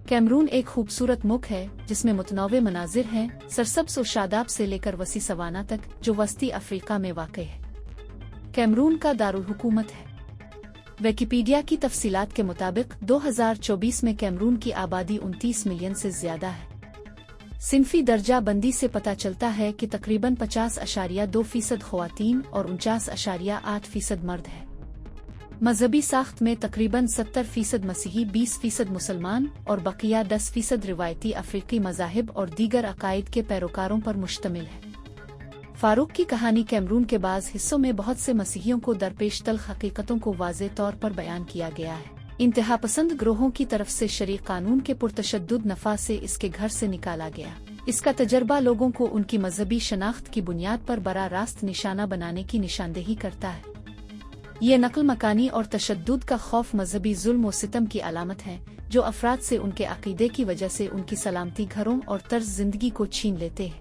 Cameroon एक खूबसूरत मुल्क है जिसमें मुतनव्वे मनाजिर हैं, सरसब्ज़ और शादाब से लेकर वसी सवाना तक, जो वस्ती अफ्रीका में वाक़ है। कैमरून का दारुल हुकूमत है। विकिपीडिया की तफसीलात के मुताबिक 2024 में कैमरून की आबादी 29 मिलियन से ज़्यादा है। सिनफी दर्जा बंदी से पता चलता है कि तकरीबन 50.2% ख़वातीन और 49.8% मर्द है। मजहबी साख्त में तकरीबन 70% मसीही, 20% मुसलमान और बकिया 10% रिवायती अफ्रीकी मज़ाहिब और दीगर अकायद के पैरोकारों पर मुश्तमिल है। फारूक की कहानी कैमरून के बाज़ हिस्सों में बहुत से मसीहियों को दरपेश तल्ख़ हकीकतों को वाज़े तौर पर बयान किया गया है। इंतहापसंद ग्रोहों की तरफ से शरीक कानून के पुरतशद्दुद नफा से इसके घर से निकाला गया। इसका तजर्बा लोगों को उनकी मजहबी शनाख्त की बुनियाद पर बरा रास्त निशाना बनाने की निशानदेही करता है। ये नकल मकानी और तशद्दुद का खौफ मजहबी जुल्म व सितम की अलामत है, जो अफराद से उनके अकीदे की वजह से उनकी सलामती, घरों और तर्ज जिंदगी को छीन लेते हैं।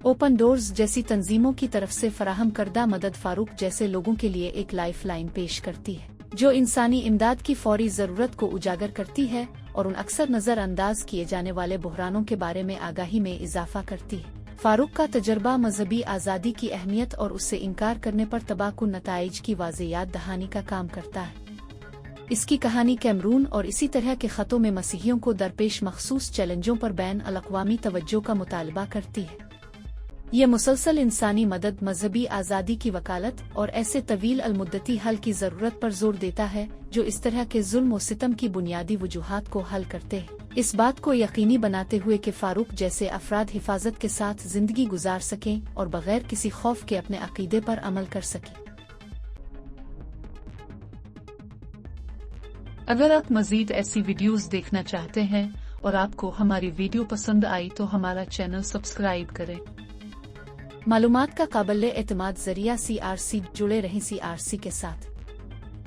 ओपन डोर्स जैसी तंजीमों की तरफ से फराहम करदा मदद फारूक जैसे लोगों के लिए एक लाइफ लाइन पेश करती है, जो इंसानी इमदाद की फौरी ज़रूरत को उजागर करती है और उन अक्सर नज़रअंदाज किए जाने वाले बहरानों के बारे में आगाही में इजाफा करती है। फारूक का तजर्बा मजहबी आज़ादी की अहमियत और उससे इनकार करने पर तबाहकुन नताइज की वाज़े याद दहानी का काम करता है। इसकी कहानी कैमरून और इसी तरह के ख़तों में मसीहियों को दरपेश मखसूस चैलेंजों पर बैन अल-अक़वामी तवज्जो का मुतालबा करती है। ये मुसलसल इंसानी मदद, मजहबी आज़ादी की वकालत और ऐसे तवील अलमुद्दती हल की ज़रूरत पर जोर देता है जो इस तरह के जुल्म व सितम की बुनियादी वजूहात को हल करते हैं, इस बात को यकीनी बनाते हुए कि फारूक जैसे अफराद हिफाजत के साथ जिंदगी गुजार सकें और बगैर किसी खौफ के अपने अकीदे पर अमल कर सकें। अगर आप मजीद ऐसी वीडियोस देखना चाहते हैं और आपको हमारी वीडियो पसंद आई तो हमारा चैनल सब्सक्राइब करें। मालूमात का काबिल एतमाद ज़रिया CRC, जुड़े रहें CRC के साथ।